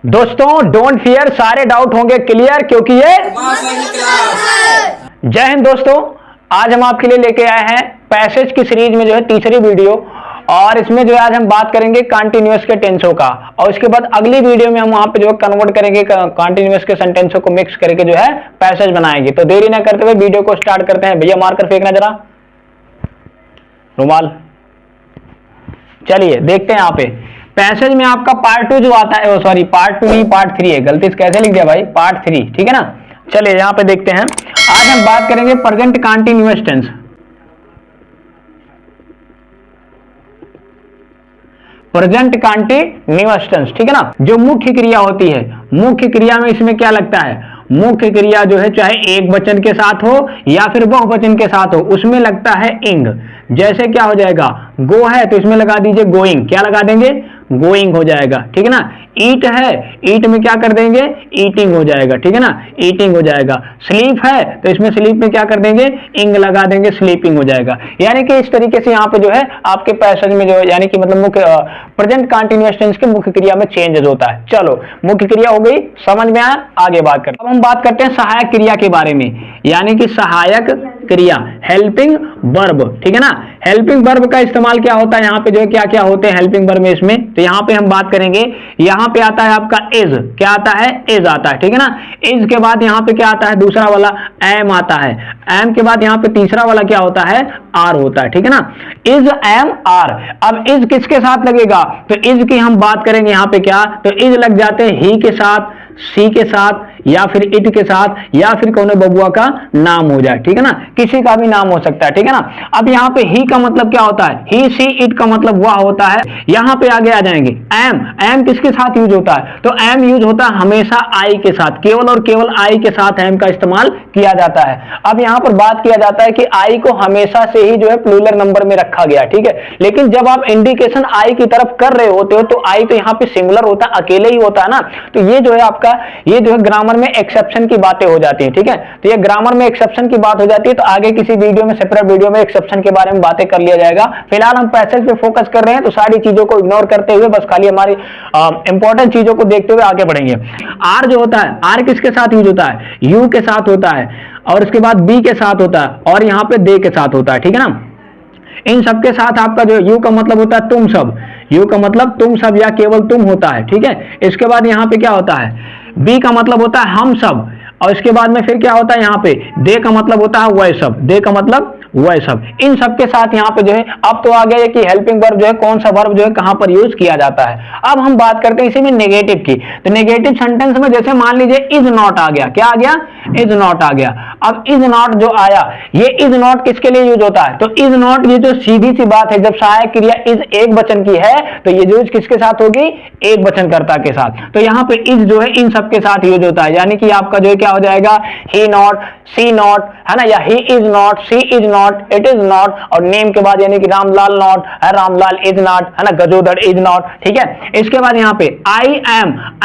दोस्तों don't fear, सारे doubt होंगे क्लियर क्योंकि ये जय हिंद दोस्तों। आज हम आपके लिए लेके आए हैं पैसेज की सीरीज में जो है तीसरी वीडियो, और इसमें जो है आज हम बात करेंगे कंटीन्यूअस के टेंसों का, और उसके बाद अगली वीडियो में हम वहां पे जो है कन्वर्ट करेंगे कंटीन्यूअस के सेंटेंसों को मिक्स करके जो है पैसेज बनाएंगे। तो देरी ना करते हुए वीडियो को स्टार्ट करते हैं। भैया मार्कर फेंकना जरा, रुमाल। चलिए देखते हैं यहाँ पे पैसेज में आपका पार्ट 2 जो आता है, सॉरी पार्ट 2 नहीं पार्ट 3 है, गलती से कैसे लिख दिया भाई, पार्ट 3, ठीक है ना। चलिए यहाँ पे देखते हैं। आज हम बात करेंगे present continuous tense. Present continuous tense, ठीक है ना। जो मुख्य क्रिया होती है, मुख्य क्रिया में इसमें क्या लगता है, मुख्य क्रिया जो है चाहे एक वचन के साथ हो या फिर बहुवचन के साथ हो, उसमें लगता है इंग। जैसे क्या हो जाएगा, गो है तो इसमें लगा दीजिए गोइंग, क्या लगा देंगे, गोइंग हो जाएगा, ठीक है ना। ईट है, ईट में क्या कर देंगे, ईटिंग हो जाएगा, ठीक है ना, ईटिंग हो जाएगा। स्लीप है तो इसमें स्लीप में क्या कर देंगे, इंग लगा देंगे, स्लीपिंग हो जाएगा। यानी कि इस तरीके से यहाँ पे जो है आपके पैसेज में जो है, यानी कि मतलब मुख्य प्रेजेंट कंटीन्यूअस टेंस के मुख्य क्रिया में चेंजेस होता है। चलो मुख्य क्रिया हो गई, समझ में आया, आगे बात करते हैं। अब हम बात करते हैं सहायक क्रिया के बारे में, यानी कि सहायक क्रिया, हेल्पिंग वर्ब, ठीक है ना। हेल्पिंग वर्ब का इस्तेमाल क्या होता है, यहाँ पे जो है क्या क्या होते हैं हेल्पिंग वर्ब में इसमें, तो यहाँ पे हम बात करेंगे। यहाँ पे आता है आपका इज, क्या आता है, इज आता है, ठीक है ना। इज के बाद यहाँ पे क्या आता है, दूसरा वाला एम आता है। एम के बाद यहाँ पे तीसरा वाला क्या होता है, आर होता है, ठीक है ना। Is am are. अब इज किसके साथ लगेगा, तो इज की हम बात करेंगे यहाँ पे क्या, तो इज लग जाते हैं ही के साथ, सी के साथ, या फिर इट के साथ, या फिर कौन बबुआ का नाम हो जाए, ठीक है ना, किसी का भी नाम हो सकता है, ठीक है ना। अब यहाँ पे ही का मतलब क्या होता है, ही सी इट का मतलब वह होता है। यहाँ पे आगे आ जाएंगे एम। एम किसके साथ यूज होता है, तो एम यूज होता है हमेशा आई के साथ, केवल और केवल आई के साथ एम का इस्तेमाल किया जाता है। अब यहाँ पर बात किया जाता है कि आई को हमेशा से ही जो है प्लूरल नंबर में रखा गया, ठीक है। लेकिन जब आप इंडिकेशन आई की तरफ कर रहे होते हो तो आई तो यहाँ पे सिंगुलर होता है, अकेले ही होता है ना। तो ये जो है आपका, ये जो है ग्रामर में एक्सेप्शन की बातें हो जाती हैं, ठीक है। तो ये ग्रामर में एक्सेप्शन की बात हो जाती है, तो आगे किसी वीडियो में, सेपरेट वीडियो में एक्सेप्शन के बारे में बातें कर लिया जाएगा। फिलहाल हम पैसेज पे फोकस कर रहे हैं, तो सारी चीजों को इग्नोर करते हुए बस खाली हमारी इंपॉर्टेंट चीजों को देखते हुए आगे बढ़ेंगे। आर जो होता है, आर किसके साथ यूज होता है, यू के साथ होता है, और उसके बाद बी के साथ होता है, और यहाँ पे दे के साथ होता है, ठीक है ना। इन सबके साथ आपका जो यू का मतलब होता है तुम सब, यू का मतलब तुम सब या केवल तुम होता है, ठीक है। इसके बाद यहाँ पे क्या होता है, बी का मतलब होता है हम सब, और इसके बाद में फिर क्या होता है यहाँ पे दे का मतलब होता है वह सब, दे का मतलब वह सब। इन सब के साथ यहाँ पे जो है, अब तो आ गया कि हेल्पिंग वर्ब जो है कौन सा वर्ब जो है कहां पर यूज किया जाता है। अब हम बात करते हैं इसी में नेगेटिव की। तो नेगेटिव सेंटेंस में जैसे मान लीजिए इज नॉट आ गया, क्या आ गया, इज नॉट आ गया। अब इज नॉट जो आया, ये इज नॉट किसके लिए यूज होता है, तो इज नॉट, ये जो सीधी सी बात है, जब सहायक क्रिया इज एक वचन की है तो ये यूज किसके साथ होगी, एक वचनकर्ता के साथ। तो यहाँ पे इज जो है इन सब के साथ यूज होता है, यानी कि आपका जो है क्या हो जाएगा, ही नॉट, सी नॉट, है ना, या he is not, she is not, it is not, और नेम के बाद यानी कि रामलाल नॉट है, रामलाल इज नॉट, है ना, गजोदड़ इज नॉट, ठीक है। इसके बाद यहाँ पे आई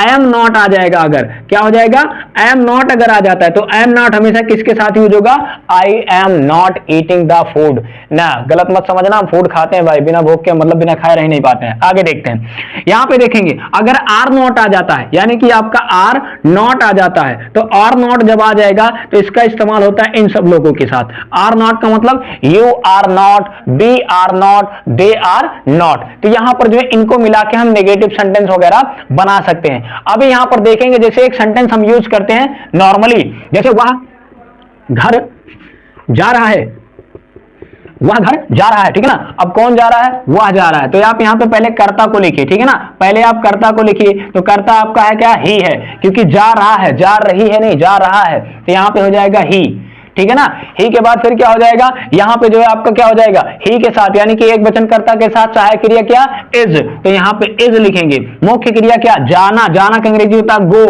एम नॉट आ जाएगा। अगर क्या हो जाएगा, आई एम नॉट अगर आ जाता है तो आई एम नॉट हमेशा किसके साथ यूज होगा, I am not eating the food ना, गलत मत समझना, हम फूड खाते हैं भाई, बिना भूख के मतलब बिना खाए रह नहीं पाते हैं। आगे देखते हैं, यहाँ पे देखेंगे अगर आर नॉट आ जाता है, यानी कि आपका आर नॉट आ जाता है, तो आर नॉट जब आ जाएगा तो इसका इस्तेमाल होता है इन सब लोगों के साथ। आर नॉट का मतलब you are not, we are not, they are not. तो यहां पर जो है इनको मिला के हम नेगेटिव सेंटेंस वगैरह बना सकते हैं। अभी यहां पर देखेंगे, जैसे एक सेंटेंस हम यूज करते हैं नॉर्मली, जैसे वह घर जा रहा है, वह घर जा रहा है, ठीक है ना। अब कौन जा रहा है, वह जा रहा है, तो आप यहाँ पे पहले कर्ता को लिखिए, ठीक है ना, पहले आप कर्ता को लिखिए। तो कर्ता आपका है क्या, ही है, क्योंकि जा रहा है, जा रही है नहीं, जा रहा है, तो यहाँ पे हो जाएगा ही, ठीक है ना। ही के बाद फिर क्या हो जाएगा, यहाँ पे जो है आपका क्या हो जाएगा, ही के साथ, यानी कि एक वचनकर्ता के साथ सहायक क्रिया क्या, इज, तो यहाँ पे इज लिखेंगे। मुख्य क्रिया क्या, जाना, जाना का अंग्रेजी होता है गो,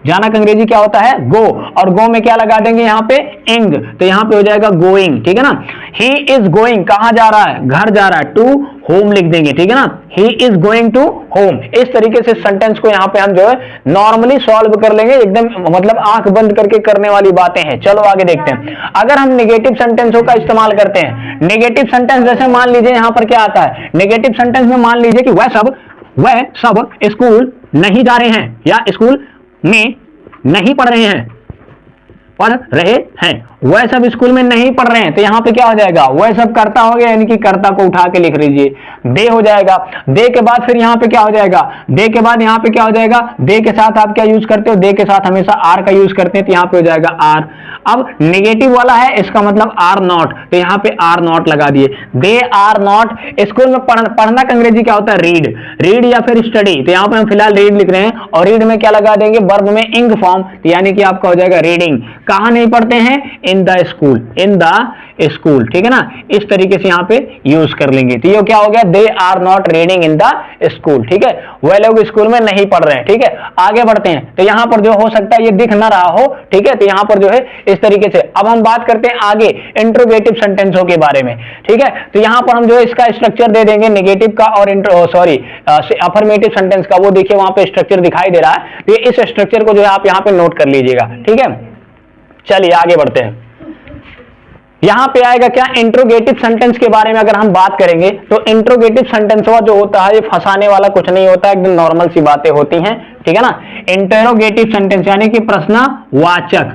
जाना का अंग्रेजी क्या होता है, गो, और गो में क्या लगा देंगे यहाँ पे, इंग, तो यहाँ पे हो जाएगा गोइंग, ठीक है ना। ही इज गोइंग, कहां जा रहा है, घर जा रहा है, टू होम लिख देंगे, ठीक है ना, he is going to home. इस तरीके से सेंटेंस को यहाँ पे हम जो है नॉर्मली सॉल्व कर लेंगे, एकदम मतलब आंख बंद करके करने वाली बातें हैं। चलो आगे देखते हैं। अगर हम नेगेटिव सेंटेंसों का इस्तेमाल करते हैं, नेगेटिव सेंटेंस जैसे मान लीजिए यहाँ पर क्या आता है, नेगेटिव सेंटेंस में मान लीजिए कि वह सब स्कूल नहीं जा रहे हैं या स्कूल में नहीं पढ़ रहे हैं, पढ़ रहे हैं, वह सब स्कूल में नहीं पढ़ रहे हैं, तो यहां पे क्या हो जाएगा, वह सब कर्ता हो गया, यानी कि कर्ता को उठा के लिख लीजिए, दे हो जाएगा। दे के बाद फिर यहां पे क्या हो जाएगा, दे के बाद यहां पे क्या हो जाएगा, दे के साथ आप क्या यूज करते हो, दे के साथ हमेशा आर का यूज करते हैं, तो यहां पे हो जाएगा आर। अब नेगेटिव वाला है, इसका मतलब आर नॉट, तो यहां पे आर नॉट लगा दिए। दे आर नॉट, स्कूल में पढ़ना का अंग्रेजी क्या होता है, रीड, रीड या फिर स्टडी, तो यहां पे हम फिलहाल रीड लिख रहे हैं, और रीड में क्या लगा देंगे, वर्ब में इंग फॉर्म, यानी कि आपका हो जाएगा रीडिंग। कहां नहीं पढ़ते हैं, इन the school, in the school, ठीक है ना, इस तरीके से यहां पे यूज कर लेंगे। तो ये क्या हो गया, they are not reading in the school, ठीक है, वह लोग स्कूल में नहीं पढ़ रहे हैं, ठीक है। आगे बढ़ते हैं, तो यहां पर जो हो सकता है ये दिख ना रहा हो, ठीक है, तो यहां पर जो है इस तरीके से। अब हम बात करते हैं आगे इंट्रोगेटिव सेंटेंसों के बारे में, ठीक है, तो यहां पर हम जो है इसका स्ट्रक्चर दे देंगे नेगेटिव का और अफर्मेटिव सेंटेंस का, वो देखिए वहां पे स्ट्रक्चर दिखाई दे रहा है, तो इस स्ट्रक्चर को जो है आप यहां पे नोट कर लीजिएगा, ठीक है। चलिए आगे बढ़ते हैं, यहां पे आएगा क्या, इंट्रोगेटिव सेंटेंस के बारे में अगर हम बात करेंगे, तो इंट्रोगेटिव सेंटेंस जो होता है ये फंसाने वाला कुछ नहीं होता, एकदम नॉर्मल सी बातें होती हैं, ठीक है ना। इंटरोगेटिव सेंटेंस यानी कि प्रश्नवाचक,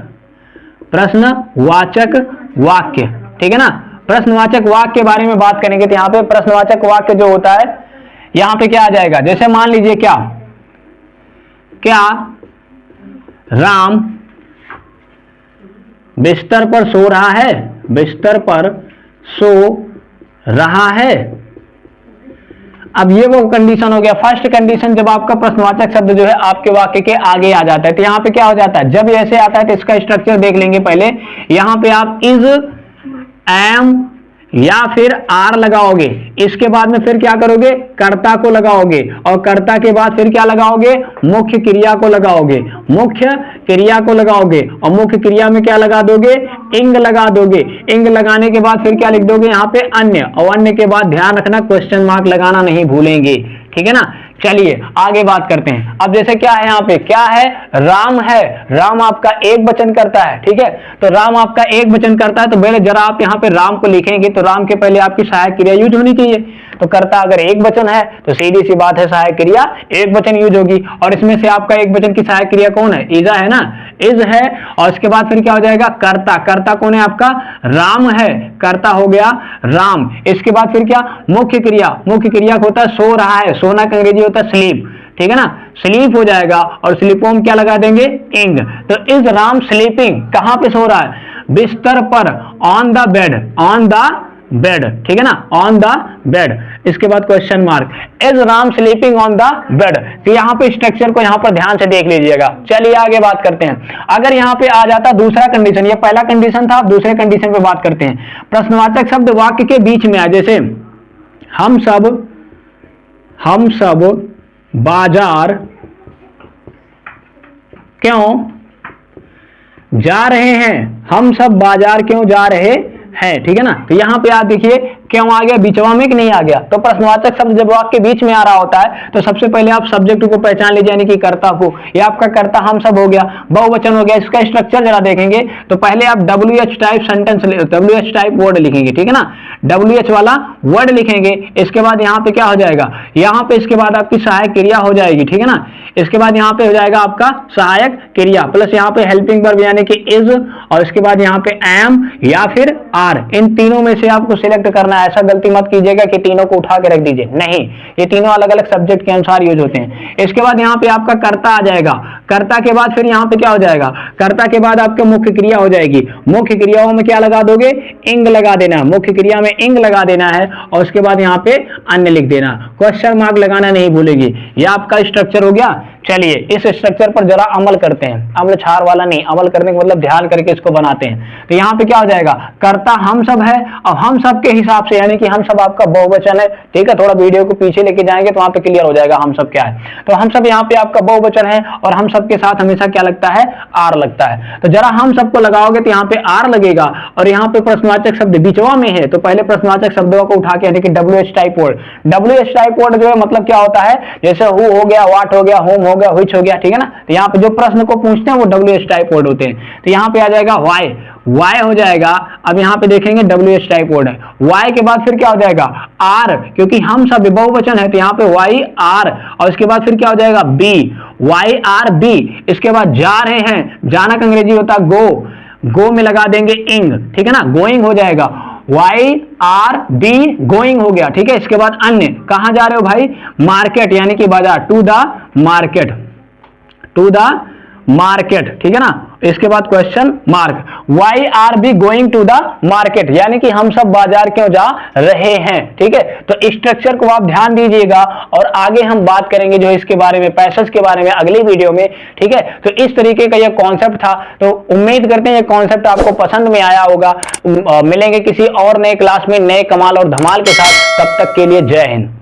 प्रश्नवाचक वाक्य, ठीक है ना। प्रश्नवाचक वाक्य के बारे में बात करेंगे, तो यहां पे प्रश्नवाचक वाक्य जो होता है, यहां पे क्या आ जाएगा, जैसे मान लीजिए क्या, क्या राम बिस्तर पर सो रहा है, बिस्तर पर सो रहा है। अब ये वो कंडीशन हो गया, फर्स्ट कंडीशन, जब आपका प्रश्नवाचक शब्द जो है आपके वाक्य के आगे आ जाता है, तो यहां पे क्या हो जाता है, जब ऐसे आता है तो इसका स्ट्रक्चर देख लेंगे पहले। यहां पे आप इज, एम या फिर आर लगाओगे, इसके बाद में फिर क्या करोगे, कर्ता को लगाओगे, और कर्ता के बाद फिर क्या लगाओगे, मुख्य क्रिया को लगाओगे, मुख्य क्रिया को लगाओगे, और मुख्य क्रिया में क्या लगा दोगे, इंग लगा दोगे। इंग लगाने के बाद फिर क्या लिख दोगे यहाँ पे, अन्य, और अन्य के बाद ध्यान रखना क्वेश्चन मार्क लगाना नहीं भूलेंगे, ठीक है ना। चलिए आगे बात करते हैं। अब जैसे क्या है यहाँ पे, क्या है, राम है, राम आपका एक वचन करता है, ठीक है, तो राम आपका एक वचन करता है, तो पहले जरा आप यहाँ पे राम को लिखेंगे, तो राम के पहले आपकी सहायक क्रिया यूज होनी चाहिए, तो कर्ता अगर एक वचन है तो सीधी सी बात है सहायक क्रिया एक वचन यूज होगी, और इसमें से आपका एक वचन की सहायक क्रिया कौन है, इजा है ना, इज है, और इसके बाद फिर क्या हो जाएगा, कर्ता, कर्ता कौन है आपका, राम है, कर्ता हो गया राम। इसके बाद फिर क्या, मुख्य क्रिया, मुख्य क्रिया होता है सो रहा है, सोना का अंग्रेजी होता है स्लीप, ठीक है ना, स्लीप हो जाएगा, और स्लीपों में क्या लगा देंगे, इंग। तो इज राम स्लीपिंग, कहां पे सो रहा है, बिस्तर पर, on the bed, on the bed, ठीक है ना, ऑन द बेड। इसके बाद question mark, is Ram sleeping on the bed. तो यहां पे स्ट्रक्चर को यहां पर ध्यान से देख लीजिएगा। चलिए आगे बात करते हैं। अगर यहां पे आ जाता दूसरा कंडीशन, ये पहला कंडीशन था, अब दूसरे कंडीशन पे बात करते हैं। प्रश्नवाचक शब्द वाक्य के बीच में आए, जैसे हम सब बाजार क्यों जा रहे हैं, हम सब बाजार क्यों जा रहे हैं, ठीक है ना। तो यहां पे आप देखिए क्यों आ गया, बीचवा में कि नहीं आ गया। तो प्रश्नवाचक शब्द जब वाक्य के बीच में आ रहा होता है तो सबसे पहले आप सब्जेक्ट को पहचान लीजिए, यानी कि कर्ता को। ये आपका कर्ता हम सब हो गया, बहुवचन हो गया। इसका स्ट्रक्चर जरा देखेंगे तो पहले आप WH type sentence, WH type word लिखेंगे, ठीक है ना, WH वाला वर्ड लिखेंगे। इसके बाद यहाँ पे क्या हो जाएगा, यहाँ पे इसके बाद आपकी सहायक क्रिया हो जाएगी, ठीक है ना। इसके बाद यहाँ पे हो जाएगा आपका सहायक क्रिया प्लस यहाँ पे हेल्पिंग वर्ब यानी कि इज, और इसके बाद यहाँ पे एम या फिर आर, इन तीनों में से आपको सिलेक्ट करना है। ऐसा गलती मत कीजिएगा कि तीनों को उठा के रख दीजिए, नहीं, ये तीनों अलग अलग सब्जेक्ट के अनुसार यूज होते हैं। इसके बाद यहाँ पे आपका कर्ता आ जाएगा, कर्ता के बाद फिर यहाँ पे क्या हो जाएगा, कर्ता के बाद आपके मुख्य क्रिया हो जाएगी। मुख्य क्रियाओं में क्या लगा दोगे, इंग लगा देना, मुख्य क्रिया में इंग लगा देना है, और उसके बाद यहाँ पे अन्य लिख देना, क्वेश्चन मार्क लगाना नहीं भूलेगी। यह आपका स्ट्रक्चर हो गया। चलिए इस स्ट्रक्चर पर जरा अमल करते हैं, अमल छार वाला नहीं, अमल करने का मतलब ध्यान करके इसको बनाते हैं। तो यहाँ पे क्या हो जाएगा, कर्ता हम सब है, और हम सब के हिसाब से यानी कि हम सब आपका बहुवचन है, ठीक है। थोड़ा वीडियो को पीछे लेके जाएंगे तो वहां पे क्लियर हो जाएगा हम सब क्या है। तो हम सब यहाँ पे आपका बहुवचन है, और हम सब के साथ हमेशा क्या लगता है, आर लगता है। तो जरा हम सबको लगाओगे तो यहाँ पे आर लगेगा, और यहाँ पे प्रश्नवाचक शब्द बीचवा में है, तो पहले प्रश्नवाचक शब्दों को उठा के यानी कि WH type word. WH type word जो है मतलब क्या होता है, जैसे हु हो गया, वाट हो गया, होम हो हो गया, व्हिच हो गया, ठीक है ना। तो यहाँ पे जो प्रश्न को पूछते हैं वो WH टाइप वर्ड होते हैं। तो यहाँ पे आ जाएगा वाई, वाई हो जाएगा। अब यहाँ पे देखेंगे WH टाइप वर्ड है, वाई के बाद फिर क्या हो जाएगा आर, क्योंकि हम सब बहुवचन है तो यहाँ पे वाई आर, और इसके बाद फिर क्या हो जाएगा बी, वाई आर बी। इसके बाद जा रहे हैं, जाना का अंग्रेजी होता है गो, गो में लगा देंगे इंग, ठीक है ना, गोइंग हो जाएगा, वाई आर बी गोइंग हो गया, ठीक है। इसके बाद अन्य, कहां जा रहे हो भाई, मार्केट यानी कि बाजार, to the market, to the market, ठीक है ना। इसके बाद question mark, why are we going to the market, यानी कि हम सब बाजार क्यों जा रहे हैं, ठीक है। तो स्ट्रक्चर को आप ध्यान दीजिएगा और आगे हम बात करेंगे जो इसके बारे में, पैसेज के बारे में अगली वीडियो में, ठीक है। तो इस तरीके का यह कॉन्सेप्ट था। तो उम्मीद करते हैं ये कॉन्सेप्ट आपको पसंद में आया होगा। मिलेंगे किसी और नए क्लास में नए कमाल और धमाल के साथ, तब तक के लिए जय हिंद।